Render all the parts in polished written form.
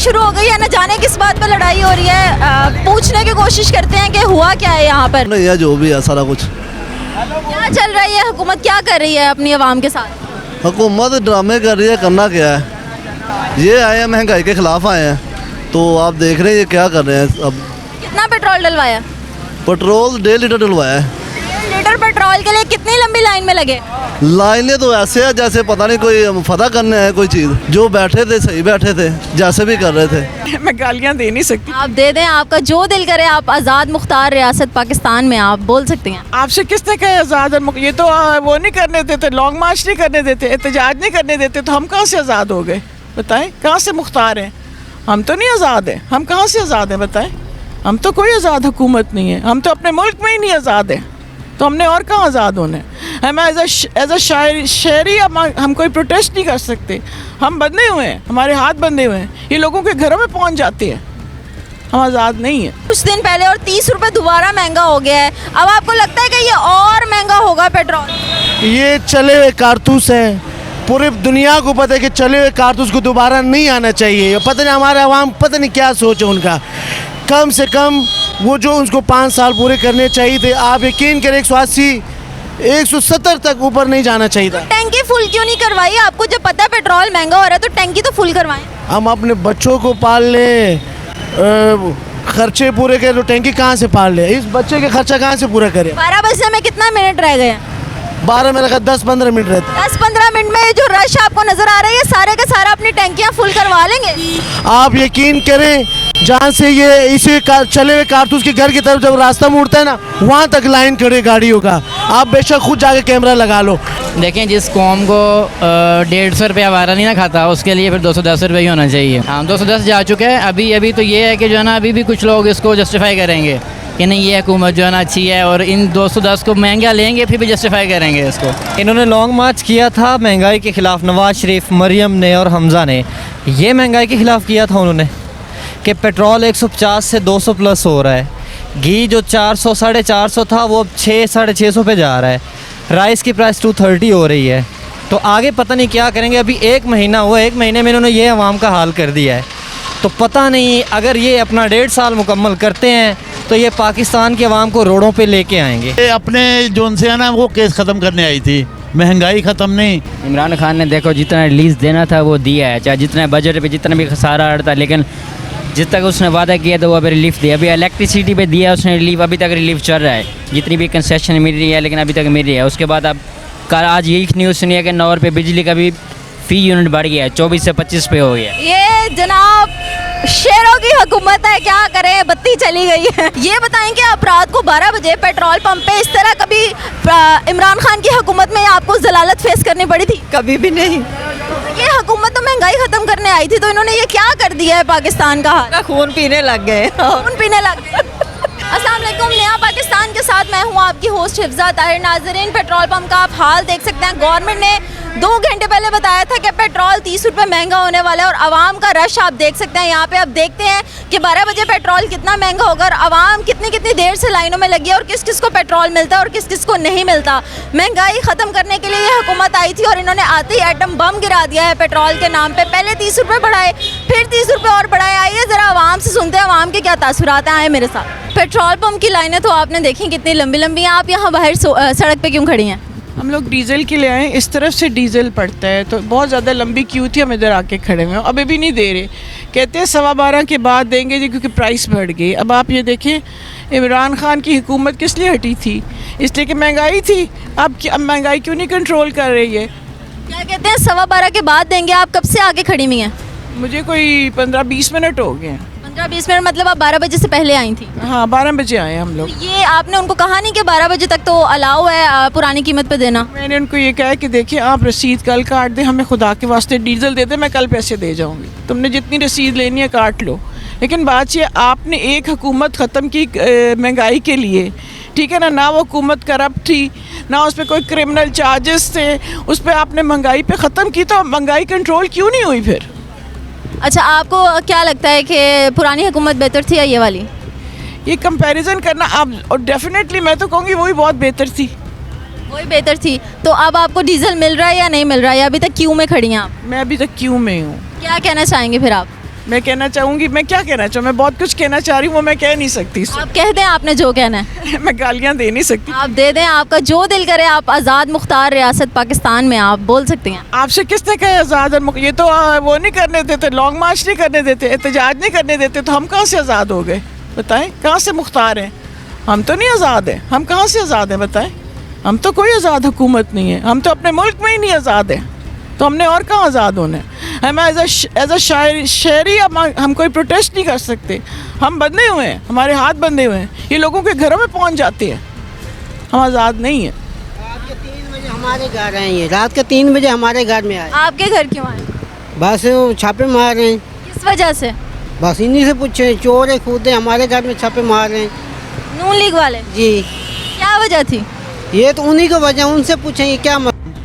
शुरू हो गई है, न जाने किस बात पर लड़ाई हो रही है। पूछने की कोशिश करते हैं कि हुआ क्या है यहाँ पर। नहीं है, जो भी है सारा कुछ। क्या चल रही है, हुकूमत क्या कर रही है अपनी आवाम के साथ? हुकूमत ड्रामे कर रही है, करना क्या है। ये आए हैं महंगाई के खिलाफ आए हैं, तो आप देख रहे हैं ये क्या कर रहे हैं। अब कितना पेट्रोल डलवाया? पेट्रोल 1.5 लीटर डलवाया है। 1 लीटर पेट्रोल के लिए कितनी लंबी लाइन में लगे? लाइनें तो ऐसे है जैसे पता नहीं कोई फतह करने है कोई चीज़। जो बैठे थे सही बैठे थे, जैसे भी कर रहे थे। मैं गालियाँ दे नहीं सकती। आप दे दें, आपका जो दिल करे। आप आज़ाद मुख्तार रियासत पाकिस्तान में आप बोल सकते हैं। आपसे किसने कहा आज़ाद? ये तो वो नहीं करने देते, लॉन्ग मार्च नहीं करने देते, एहतजाज नहीं करने देते, तो हम कहाँ से आज़ाद हो गए बताएं? कहाँ से मुख्तार हैं? हम तो नहीं आज़ाद हैं। हम कहाँ से आज़ाद हैं बताएं? हम तो कोई आज़ाद हुकूमत नहीं है। हम तो अपने मुल्क में ही नहीं आज़ाद हैं, तो हमने और कहाँ आज़ाद होने? हम एज अ शहरी हम कोई प्रोटेस्ट नहीं कर सकते। हम बंधे हुए हैं, हमारे हाथ बंधे हुए हैं, ये लोगों के घरों में पहुँच जाते हैं। हम आज़ाद नहीं है। कुछ दिन पहले और 30 रुपए दोबारा महंगा हो गया है। अब आपको लगता है कि ये और महंगा होगा पेट्रोल? ये चले हुए कारतूस हैं। पूरी दुनिया को पता है कि चले हुए कारतूस को दोबारा नहीं आना चाहिए। पता नहीं हमारे अवाम पता नहीं क्या सोच है उनका। कम से कम वो जो उसको 5 साल पूरे करने चाहिए थे, आप यकीन करें 180 170 तक ऊपर नहीं जाना चाहिए था। टैंकी फुल क्यों नहीं करवाई? आपको जब पता है पेट्रोल महंगा हो रहा है तो टैंकी तो फुल करवाएं। हम अपने बच्चों को पाल लें, खर्चे पूरे करें, तो टैंकी कहाँ से पाल लें? इस बच्चे के खर्चा कहाँ से पूरा करें? 12 बजे में कितना मिनट रह गए हैं? 12 में लगा 10-15 मिनट रहते। 10-15 मिनट में जो रश आपको नजर आ रहा है, सारे का सारा अपनी टैंकियां फुल करवा लेंगे। आप यकीन करें, जहाँ से ये इसे चले हुए कारतूस के घर की तरफ जब रास्ता मुड़ता है ना, वहाँ तक लाइन खड़े गाड़ियों का। आप बेशक खुद जाके कैमरा लगा लो। देखें, जिस कौम को 150 रुपया वारा नहीं ना खाता, उसके लिए फिर 210 रुपये ही होना चाहिए। हाँ, 210 जा चुका है। अभी तो ये है कि जो है ना, अभी भी कुछ लोग इसको जस्टिफाई करेंगे कि नहीं, ये हुकूमत जो है ना अच्छी है, और इन 210 को महंगा लेंगे, फिर भी जस्टिफाई करेंगे इसको। इन्होंने लॉन्ग मार्च किया था महंगाई के ख़िलाफ़। नवाज़ शरीफ, मरियम ने और हमज़ा ने ये महंगाई के ख़िलाफ़ किया था उन्होंने, कि पेट्रोल 150 से 200 प्लस हो रहा है। घी जो 400 450 था वो अब 600-650 पे जा रहा है। राइस की प्राइस 230 हो रही है। तो आगे पता नहीं क्या करेंगे। अभी 1 महीना हुआ, 1 महीने में इन्होंने ये अवाम का हाल कर दिया है। तो पता नहीं, अगर ये अपना 1.5 साल मुकम्मल करते हैं तो ये पाकिस्तान के अवाम को रोडों पे लेके आएंगे। ये अपने जोन से है ना, वो केस ख़त्म करने आई थी, महंगाई ख़त्म नहीं। इमरान खान ने देखो जितना रिलीज़ देना था वो दिया है, चाहे जितना बजट पे जितना भी खसारा आ रहा था, लेकिन जिस तक उसने वादा किया था वो अभी रिलीफ दिया। अभी इलेक्ट्रिसिटी पे दिया उसने रिलीफ, अभी तक रिलीफ चल रहा है। जितनी भी कंसेशन मिल रही है, लेकिन अभी तक मिल रही है। उसके बाद अब कल आज यही न्यूज़ सुनी है कि 9 रुपये बिजली का भी फ़ी यूनिट बढ़ गया है, 24 से 25 पे हो गया। ये जनाब शेरों की हुकूमत है, क्या करें, बत्ती चली गई है। ये बताएं कि आप रात को 12 बजे पेट्रोल पंप पे इस तरह कभी इमरान खान की हुकूमत में आपको जलालत फेस करनी पड़ी थी? कभी भी नहीं। ये हुकूमत तो महंगाई खत्म करने आई थी, तो इन्होंने ये क्या कर दिया है पाकिस्तान का हाल? खून पीने लग गए। खून पीने लग गए। अस्सलाम वालेकुम, नया पाकिस्तान के साथ मैं हूँ आपकी होस्ट हिफ्ज़ा ताहिर। नाज़रीन, पेट्रोल पंप का आप हाल देख सकते हैं। गवर्नमेंट ने 2 घंटे पहले बताया था कि पेट्रोल 30 रुपये महंगा होने वाला है, और आवाम का रश आप देख सकते हैं यहाँ पे। अब देखते हैं कि 12 बजे पेट्रोल कितना महंगा होगा, और आवाम कितनी देर से लाइनों में लगी है, और किस किस को पेट्रोल मिलता है और किस किस को नहीं मिलता। महंगाई ख़त्म करने के लिए ये हुकूमत आई थी, और इन्होंने आते ही एटम बम गिरा दिया है पेट्रोल के नाम पर। पहले 30 रुपये बढ़ाए, फिर 30 रुपये और बढ़ाए। आइए ज़रा आवाम से सुनते हैं आवाम के क्या तासुरात हैं। आए मेरे साथ। पेट्रोल पंप की लाइनें तो आपने देखी कितनी लंबी लंबी हैं। आप यहाँ बाहर सड़क पे क्यों खड़ी हैं? हम लोग डीजल के लिए आए, इस तरफ से डीजल पड़ता है, तो बहुत ज़्यादा लंबी क्यू थी। हम इधर आके खड़े हुए हैं, अभी भी नहीं दे रहे। कहते हैं 12:15 के बाद देंगे जी, क्योंकि प्राइस बढ़ गई। अब आप ये देखें, इमरान खान की हुकूमत किस लिए हटी थी? इसलिए कि महंगाई थी। अब महंगाई क्यों नहीं कंट्रोल कर रही है? क्या कहते हैं 12:15 के बाद देंगे? आप कब से आके खड़ी हुई हैं? मुझे कोई 15-20 मिनट हो गए हैं। 15-20 मिनट मतलब आप 12 बजे से पहले आई थी? हाँ, 12 बजे आए हम लोग। ये आपने उनको कहा नहीं कि 12 बजे तक तो अलाउ है पुरानी कीमत पे देना? मैंने उनको ये कहा कि देखिए, आप रसीद कल काट दें, हमें खुदा के वास्ते डीजल दे दें, मैं कल पैसे दे जाऊंगी। तुमने जितनी रसीद लेनी है काट लो। लेकिन बात ये, आपने एक हुकूमत ख़त्म की महंगाई के लिए, ठीक है ना वो हुकूमत करप्ट थी, ना उस पर कोई क्रिमिनल चार्जेस थे, उस पर आपने महंगाई पे ख़त्म की, तो महंगाई कंट्रोल क्यों नहीं हुई फिर? अच्छा, आपको क्या लगता है कि पुरानी हुकूमत बेहतर थी या ये वाली? ये कंपैरिजन करना अब, और डेफिनेटली मैं तो कहूँगी वही बहुत बेहतर थी। वही बेहतर थी। तो अब आपको डीजल मिल रहा है या नहीं मिल रहा है, या अभी तक क्यू में खड़ी हैं आप? मैं अभी तक क्यू में हूँ। क्या कहना चाहेंगे फिर आप? मैं कहना चाहूँगी, मैं क्या कहना चाहूँ, मैं बहुत कुछ कहना चाह रही हूँ, वो मैं कह नहीं सकती। आप कह दें, आपने जो कहना है मैं गालियाँ दे नहीं सकती। आप दे दें, आपका जो दिल करे। आप आज़ाद मुख्तार रियासत पाकिस्तान में आप बोल सकती हैं। आपसे किसने कहा आज़ाद और ये तो वो नहीं करने देते, लॉन्ग मार्च नहीं करने देते, एहतजाज नहीं करने देते, तो हम कहाँ से आज़ाद हो गए बताएं? कहाँ से मुख्तार हैं? हम तो नहीं आज़ाद हैं। हम कहाँ से आज़ाद हैं बताएं? हम तो कोई आज़ाद हुकूमत नहीं है। हम तो अपने मुल्क में ही नहीं आज़ाद हैं, तो हमने और कहाँ आज़ाद होना है? हम एज अ शहरी हम कोई प्रोटेस्ट नहीं कर सकते। हम बंधे हुए हैं, हमारे हाथ बंधे हुए हैं, ये लोगों के घरों में पहुँच जाते हैं। हम आज़ाद नहीं हैं। रात के 3 बजे हमारे घर आए, ये रात के 3 बजे हमारे घर में आए। आपके घर क्यों आए? बस वो छापे मार रहे हैं, किस वजह से? बस इन्हीं से पूछे, चोर है कूदे हमारे घर में छापे मार रहे हैं। नून लीग वाले? जी, क्या वजह थी? ये तो उन्हीं को वजह, उनसे पूछें ये क्या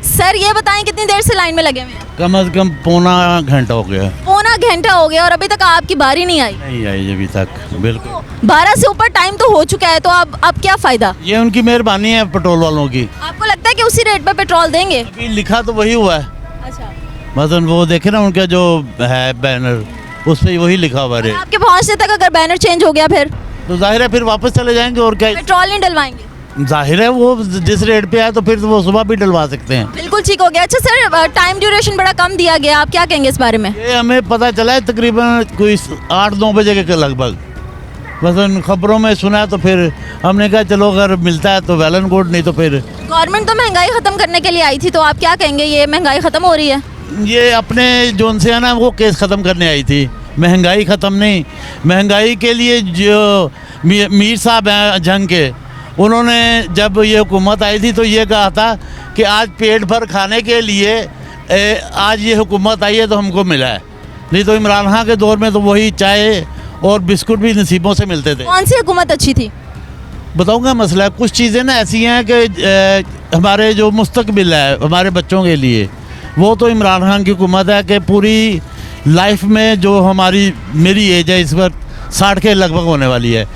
सर ये बताएं, कितनी देर से लाइन में लगे हुए हैं? कम से कम पौना घंटा हो गया। पौना घंटा हो गया और अभी तक आपकी बारी नहीं आई? नहीं आई अभी तक, बिल्कुल। 12 से ऊपर टाइम तो हो चुका है, तो अब क्या फायदा? ये उनकी मेहरबानी है पेट्रोल वालों की। आपको लगता है कि उसी रेट पे पेट्रोल देंगे? अभी लिखा तो वही हुआ है, अच्छा, मतलब वो देखे ना उनका जो है बैनर, उस पर वही लिखा हुआ है। आपके पहुंचने तक अगर बैनर चेंज हो गया फिर तो जाहिर है फिर वापस चले जाएंगे और क्या। पेट्रोल नहीं डलवाएंगे? जाहिर है वो जिस रेट पे है तो फिर वो सुबह भी डलवा सकते हैं। बिल्कुल ठीक हो गया। अच्छा सर, टाइम ड्यूरेशन बड़ा कम दिया गया, आप क्या कहेंगे इस बारे में? ये हमें पता चला है तकरीबन कोई 8-9 बजे के लगभग, बस उन खबरों में सुना है, तो फिर हमने कहा चलो अगर मिलता है तो वेल एंड गुड, नहीं तो फिर। गवर्नमेंट तो महंगाई ख़त्म करने के लिए आई थी, तो आप क्या कहेंगे, ये महंगाई ख़त्म हो रही है? ये अपने जोन से है ना, वो केस ख़त्म करने आई थी, महंगाई ख़त्म नहीं। महंगाई के लिए जो मीर साहब हैं जंग के, उन्होंने जब ये हुकूमत आई थी तो ये कहा था कि आज पेट भर खाने के लिए आज ये हुकूमत आई है तो हमको मिला है, नहीं तो इमरान खान के दौर में तो वही चाय और बिस्कुट भी नसीबों से मिलते थे। कौन सी हुकूमत अच्छी थी? बताऊंगा मसला, कुछ चीज़ें ना ऐसी हैं कि हमारे जो मुस्तकबिल है हमारे बच्चों के लिए, वो तो इमरान खान की हुकूमत है कि पूरी लाइफ में जो मेरी एज है इस वक्त 60 के लगभग होने वाली है,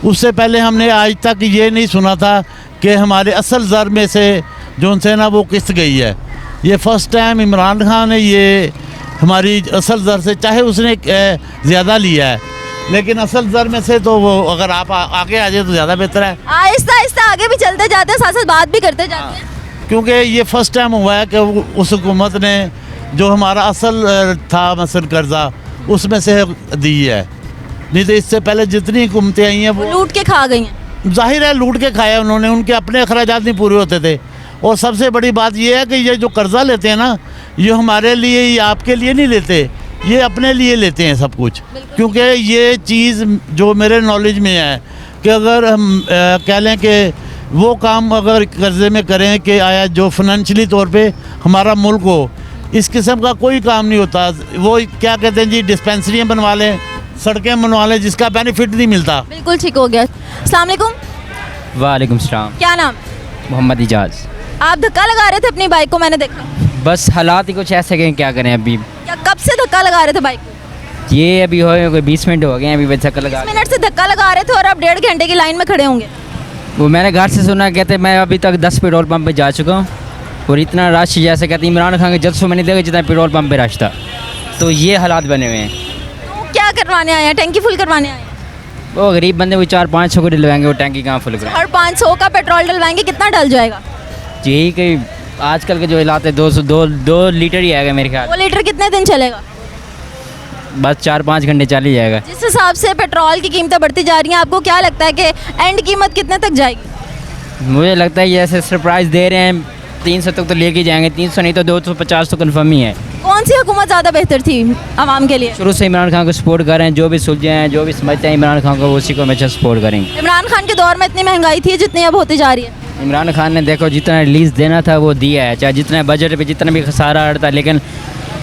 उससे पहले हमने आज तक ये नहीं सुना था कि हमारे असल ज़र में से जो उनसे ना वो किस्त गई है। ये फ़र्स्ट टाइम इमरान खान ने ये हमारी असल ज़र से, चाहे उसने ज़्यादा लिया है, लेकिन असल ज़र में से तो वो अगर आप आगे आ जाए तो ज़्यादा बेहतर है। आहिस्ता आहिस्ता आगे भी चलते जाते हैं, साथ साथ बात भी करते जाते हैं, क्योंकि ये फ़र्स्ट टाइम हुआ है कि उस हुकूमत ने जो हमारा असल था मसल कर्जा उसमें से दी है, नहीं तो इससे पहले जितनी हुकूमतें आई हैं वो लूट के खा गई हैं। जाहिर है लूट के खाया उन्होंने, उनके अपने अखराजात नहीं पूरे होते थे। और सबसे बड़ी बात ये है कि ये जो कर्जा लेते हैं ना, ये हमारे लिए या आपके लिए नहीं लेते, ये अपने लिए लेते हैं सब कुछ। क्योंकि ये चीज़ जो मेरे नॉलेज में है कि अगर हम कह लें कि वो काम अगर कर्जे में करें कि आया जो फाइनेंशियली तौर पे हमारा मुल्क हो, इस किस्म का कोई काम नहीं होता। वो क्या कहते हैं जी, डिस्पेंसरियाँ बनवा लें, सड़कें बनवा लें, जिसका बेनिफिट नहीं मिलता। बिल्कुल ठीक हो गया। अस्सलाम वालेकुम। वालेकुम सलाम। क्या नाम? मोहम्मद इजाज़। आप धक्का लगा रहे थे अपनी बाइक को, मैंने देखा। बस हालात ही कुछ ऐसे हैं, क्या करें अभी। क्या कब से धक्का लगा रहे थे बाइक को? ये अभी हो कोई 20 मिनट हो गए हैं, अभी बस धक्का लगा। 20 मिनट से धक्का लगा रहे थे और आप 1.5 घंटे की लाइन में खड़े होंगे। वो मैंने घर से सुना, कहते मैं अभी तक 10 पेट्रोल पंप पे जा चुका हूँ और इतना रश, जैसे कहते इमरान खान के जलसों में नहीं देखा जितना पेट्रोल पंप पे रश था। तो ये हालात बने हुए हैं। तो क्या करवाने आए हैं? टैंकी फुल करवाने आए हैं? वो गरीब बंदे वो 400-500 को डलवाएंगे, वो टैंकी कहाँ फुल करेंगे। और 500 का पेट्रोल डलवाएंगे, कितना डल जाएगा? यही कि आजकल के जो हालात है 2 लीटर ही आएगा मेरे ख्याल। 2 लीटर कितने दिन चलेगा? बस 4-5 घंटे चल ही जाएगा। जिस हिसाब से पेट्रोल की कीमतें बढ़ती जा रही हैं, आपको क्या लगता है कि एंड कीमत कितने तक जाएगी? मुझे लगता है ये ऐसे सरप्राइज़ दे रहे हैं, 300 तक तो लेके जाएंगे, 300 नहीं तो 250 तो कन्फर्म ही है। कौन सी हुकूमत ज़्यादा बेहतर थी आवाम के लिए? शुरू से इमरान खान को सपोर्ट कर रहे हैं, जो भी सुलझे हैं, जो भी समझते हैं इमरान खान को, उसी को हमेशा सपोर्ट करेंगे। इमरान खान के दौर में इतनी महंगाई थी जितनी अब होती जा रही है। इमरान खान ने देखो जितना रिलीज़ देना था वो दिया है, चाहे जितना बजट पे जितना भी खसारा आ रहा था, लेकिन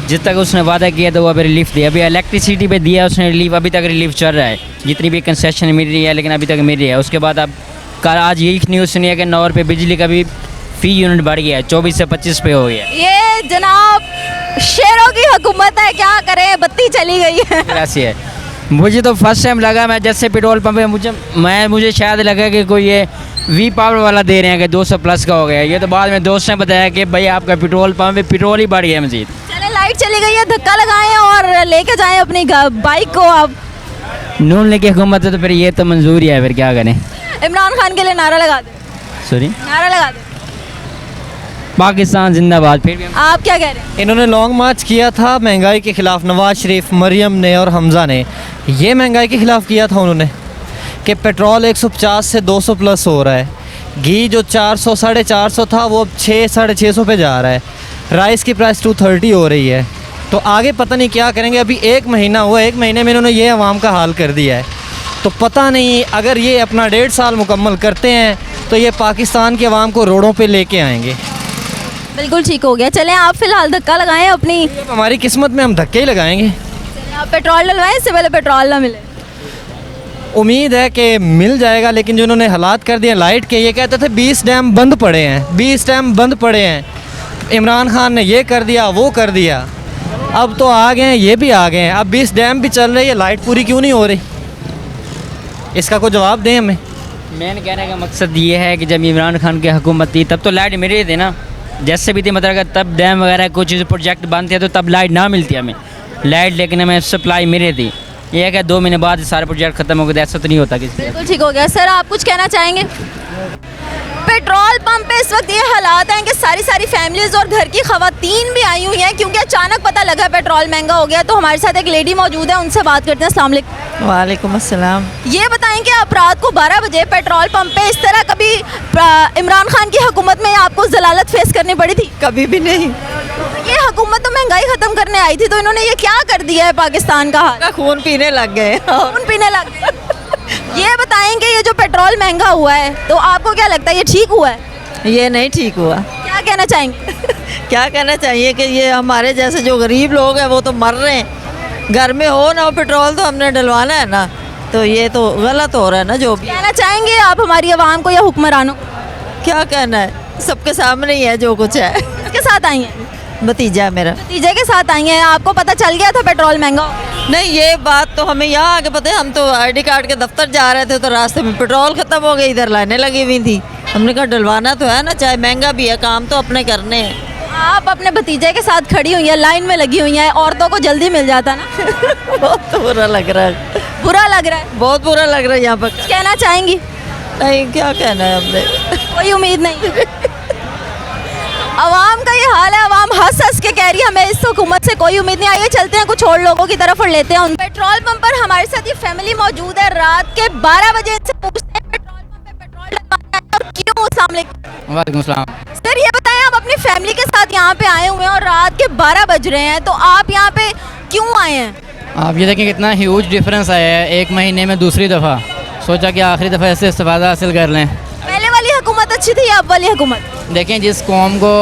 जिस तक उसने वादा किया था वो अभी रिलीफ दिया। अभी इलेक्ट्रिसिटी पे दिया उसने रिलीफ, अभी तक रिलीफ चल रहा है, जितनी भी कंसेशन मिल रही है, लेकिन अभी तक मिल रही है। उसके बाद अब कल आज यही न्यूज़ सुनी है कि नौर पे बिजली का भी फ़ी यूनिट बढ़ गया है, 24 से 25 पे हो गया। ये जनाब शेरों की हुकूमत है, क्या करें, बत्ती चली गई है। ऐसी है। मुझे तो फर्स्ट टाइम लगा, मैं जैसे पेट्रोल पंप पे मुझे शायद लगा कि कोई ये वी पावर वाला दे रहे हैं कि 200 प्लस का हो गया। ये तो बाद में दोस्त ने बताया कि भाई आपका पेट्रोल पंप पे पेट्रोल ही बढ़ गया मजीद। चले लाइट लाइट चली गई है, धक्का लगाएं और लेके जाएं अपनी बाइक को आप। नून लेके हुकूमत है तो फिर ये तो मंजूर ही है, फिर क्या करें। इमरान खान के लिए नारा लगा दें, सॉरी, नारा लगा दें। पाकिस्तान जिंदाबाद। फिर भी आप क्या कह रहे हैं? इन्होंने लॉन्ग मार्च किया था महंगाई के ख़िलाफ़, नवाज शरीफ, मरियम ने और हमज़ा ने। ये महंगाई के ख़िलाफ़ किया था उन्होंने कि पेट्रोल 150 से 200 प्लस हो रहा है, घी जो 400 450 था वो अब 600-650 पे जा रहा है, राइस की प्राइस 230 हो रही है। तो आगे पता नहीं क्या करेंगे। अभी 1 महीना हुआ, 1 महीने में इन्होंने ये अवाम का हाल कर दिया है। तो पता नहीं अगर ये अपना 1.5 साल मुकम्मल करते हैं तो ये पाकिस्तान के अवाम को रोडों पे लेके आएंगे। बिल्कुल ठीक हो गया। चलें आप फिलहाल धक्का लगाएं अपनी, अब हमारी किस्मत में हम धक्के ही लगाएंगे। आप पेट्रोल डलवाएं, इससे पहले पेट्रोल ना मिले। उम्मीद है कि मिल जाएगा, लेकिन जो उन्होंने हालात कर दिए लाइट के, ये कहते थे 20 डैम बंद पड़े हैं, 20 डैम बंद पड़े हैं, इमरान खान ने ये कर दिया वो कर दिया। अब तो आ गए हैं, ये भी आ गए हैं, अब 20 डैम भी चल रही है, लाइट पूरी क्यों नहीं हो रही? इसका कोई जवाब दें हमें। मैंने कहने का मकसद ये है कि जब इमरान खान की हुकूमत थी तब तो लाइट मिल रही थी ना, जैसे भी थी, मतलब अगर तब डैम वगैरह कुछ चीज़ प्रोजेक्ट बंद थे तो तब लाइट ना मिलती हमें लाइट, लेकिन हमें सप्लाई मिल रही थी। ये है कि 2 महीने बाद सारे प्रोजेक्ट खत्म हो गए, ऐसा तो नहीं होता किसी। बिल्कुल ठीक हो गया। सर आप कुछ कहना चाहेंगे? पेट्रोल पंप पे इस वक्त ये हालात हैं कि सारी फैमिलीज और घर की खवातीन भी आई हुई हैं क्योंकि अचानक पता लगा पेट्रोल महंगा हो गया। तो हमारे साथ एक लेडी मौजूद है, उनसे बात करते हैं। अस्सलाम वालेकुम। वालेकुम अस्सलाम। ये बताएं कि आप रात को 12 बजे पेट्रोल पंप पे इस तरह कभी इमरान खान की हुकूमत में आपको जलालत फेस करनी पड़ी थी? कभी भी नहीं। ये हुकूमत तो महंगाई ख़त्म करने आई थी, तो इन्होंने ये क्या कर दिया है पाकिस्तान का हाल? खून पीने लग गए। खून पीने लग गए। ये बताएं कि ये जो पेट्रोल महंगा हुआ है तो आपको क्या लगता है ये ठीक हुआ है? ये नहीं ठीक हुआ। क्या कहना चाहेंगे? क्या कहना चाहिए कि ये हमारे जैसे जो गरीब लोग हैं वो तो मर रहे हैं। घर में हो ना हो पेट्रोल तो हमने डलवाना है ना, तो ये तो गलत हो रहा है ना। जो भी कहना चाहेंगे आप हमारी आवाम को या हुक्मरानों को? क्या कहना है, सबके सामने ही है जो कुछ है। किसके साथ आई हैं? भतीजा मेरा। भतीजे के साथ आई हैं। आपको पता चल गया था पेट्रोल महंगा हो गया? नहीं, ये बात तो हमें यहाँ आके पता है। हम तो ID कार्ड के दफ्तर जा रहे थे तो रास्ते में पेट्रोल ख़त्म हो गई, इधर लाइनें लगी हुई थी। हमने कहा डलवाना तो है ना, चाहे महंगा भी है, काम तो अपने करने हैं। आप अपने भतीजे के साथ खड़ी हुई हैं, लाइन में लगी हुई हैं, औरतों को जल्दी मिल जाता ना। बहुत बुरा लग रहा है। बुरा लग रहा है? बहुत बुरा लग रहा है यहाँ पर। कहना चाहेंगी? नहीं, क्या कहना है हमने। कोई उम्मीद नहीं। अवाम का ये हाल है, अवाम हंस हंस के कह रही है हमें इस हुकूमत से कोई उम्मीद नहीं। आइए चलते हैं कुछ और लोगों की तरफ और लेते हैं उन। पेट्रोल पंप पर हमारे साथ ये फैमिली मौजूद है। रात के 12 बजे इनसे पूछते हैं पेट्रोल पंप पे पेट्रोल डलवाने आए और क्यों। अस्सलाम वालेकुम। वालेकुम सलाम। सर ये बताएं, आप अपनी फैमिली के साथ यहाँ पे आए हुए हैं और रात के 12 बज रहे हैं, तो आप यहाँ पे क्यों आए हैं? आप ये देखें कितना ह्यूज डिफरेंस आया है 1 महीने में दूसरी दफ़ा। सोचा कि आखिरी दफ़ा ऐसे इस्तेफादा हासिल कर लें। पहले वाली हुकूमत अच्छी थी या अब वाली हुकूमत? देखें, जिस कौम को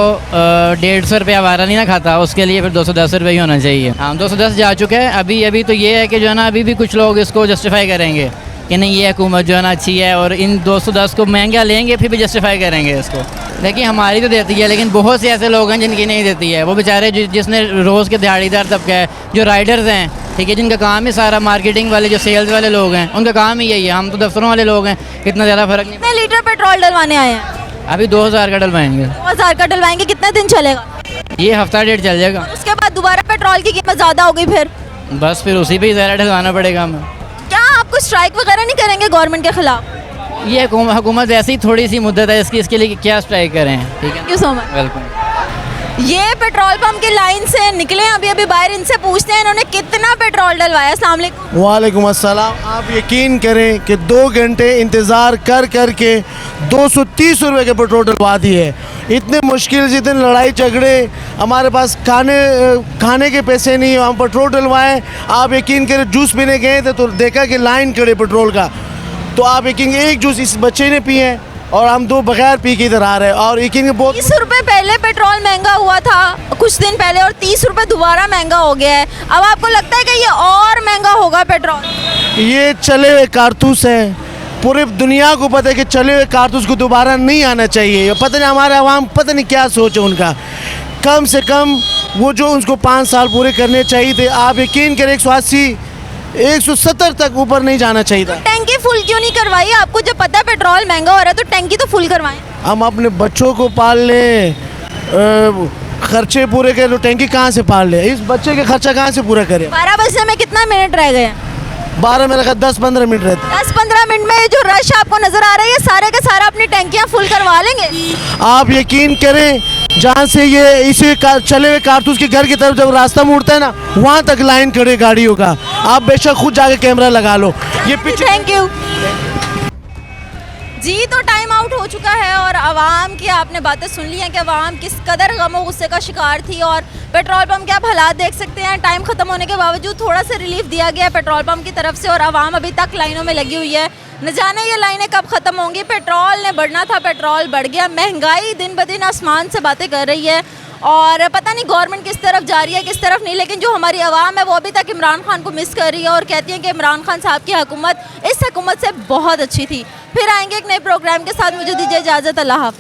150 रुपया वारा नहीं ना खाता, उसके लिए फिर 210 रुपये ही होना चाहिए। हाँ, 210 जा चुके हैं। अभी तो ये है कि जो है ना, अभी भी कुछ लोग इसको जस्टिफाई करेंगे कि नहीं ये हुकूमत जो है ना अच्छी है, और इन 210 को महंगा लेंगे फिर भी जस्टिफाई करेंगे इसको। देखिए, हमारी तो देती है, लेकिन बहुत से ऐसे लोग हैं जिनकी नहीं देती है। वो बेचारे जिसने रोज़ के दिहाड़ीदार तबका है, जो राइडर्स हैं, ठीक है, जिनका काम ही सारा मार्केटिंग वाले, जो सेल्स वाले लोग हैं, उनका काम ही यही है। हम तो दफ्तरों वाले लोग हैं, इतना ज़्यादा फ़र्क नहीं। कितने लीटर पेट्रोल डलवाने आए हैं? अभी 2000 का डलवाएंगे। 2000 का डलवाएंगे, कितने दिन चलेगा? ये हफ्ता डेढ़ चल जाएगा। उसके बाद दोबारा पेट्रोल की कीमत ज़्यादा हो गई, बस फिर उसी पे ही ज़्यादा डलवाना पड़ेगा हमें। क्या आप कुछ स्ट्राइक वगैरह नहीं करेंगे गवर्नमेंट के खिलाफ? ये हुकूमत ऐसी थोड़ी सी मुद्दत है इसके लिए क्या स्ट्राइक करें। ठीक है, thank you so much. Welcome. ये पेट्रोल पंप की लाइन से निकले अभी बाहर, इनसे पूछते हैं इन्होंने कितना पेट्रोल डलवाया। अस्सलाम वालेकुम। वालेकुम अस्सलाम। आप यकीन करें कि 2 घंटे इंतज़ार कर के 230 रुपये के पेट्रोल डलवा दिए। इतने मुश्किल से, इतने लड़ाई झगड़े, हमारे पास खाने के पैसे नहीं, हम पेट्रोल डलवाएं। आप यकीन करें, जूस पीने गए थे तो देखा कि लाइन खड़े पेट्रोल का, तो आप यकीन, एक जूस इस बच्चे ने पिए और हम 2 बगैर पी के इधर आ रहे हैं। और यकीन बहुत 30 रुपये पहले पेट्रोल महंगा हुआ था कुछ दिन पहले, और 30 रुपये दोबारा महंगा हो गया है। अब आपको लगता है कि ये और महंगा होगा पेट्रोल? ये चले हुए कारतूस है, पूरी दुनिया को पता है कि चले हुए कारतूस को दोबारा नहीं आना चाहिए। पता नहीं हमारे अवाम, पता नहीं क्या सोच है उनका। कम से कम वो जो उनको 5 साल पूरे करने चाहिए थे, आप यकीन करें 180 170 तक ऊपर नहीं जाना चाहिए था। टैंकी फुल क्यों नहीं करवाई? आपको जब पता है पेट्रोल महंगा हो रहा है तो टैंकी तो फुल करवाएं। हम अपने बच्चों को पाल लें, खर्चे पूरे करे तो टैंकी कहाँ से पाल ले, इस बच्चे के खर्चा कहाँ से पूरा करे। 12 बजने में कितना मिनट रह गए हैं? 12 मेरे का 10-15 मिनट रहते। 10-15 मिनट में जो रश आपको नजर आ रहा है ये सारे के सारा अपनी टैंकियां फुल करवा लेंगे। आप यकीन करें जहाँ से ये इसी चले हुए कारतूस के घर की तरफ जब रास्ता मुड़ता है ना, वहाँ तक लाइन खड़े गाड़ियों का। आप बेशक खुद जाके कैमरा लगा लो। ये पीछे थैंक यू जी। तो टाइम आउट हो चुका है और आवाम की आपने बातें सुन ली हैं कि आवाम किस कदर गम गुस्से का शिकार थी और पेट्रोल पंप के आप हालात देख सकते हैं। टाइम ख़त्म होने के बावजूद थोड़ा सा रिलीफ दिया गया है पेट्रोल पंप की तरफ से और आवाम अभी तक लाइनों में लगी हुई है। न जाने ये लाइनें कब ख़त्म होंगी। पेट्रोल ने बढ़ना था, पेट्रोल बढ़ गया। महंगाई दिन ब दिन आसमान से बातें कर रही है और पता नहीं गवर्नमेंट किस तरफ जा रही है किस तरफ नहीं, लेकिन जो हमारी आवाम है वो अभी तक इमरान खान को मिस कर रही है और कहती है कि इमरान खान साहब की हुकूमत इस हुकूमत से बहुत अच्छी थी। फिर आएंगे एक नए प्रोग्राम के साथ, मुझे दीजिए इजाज़त, अल्लाह हाफ़िज़।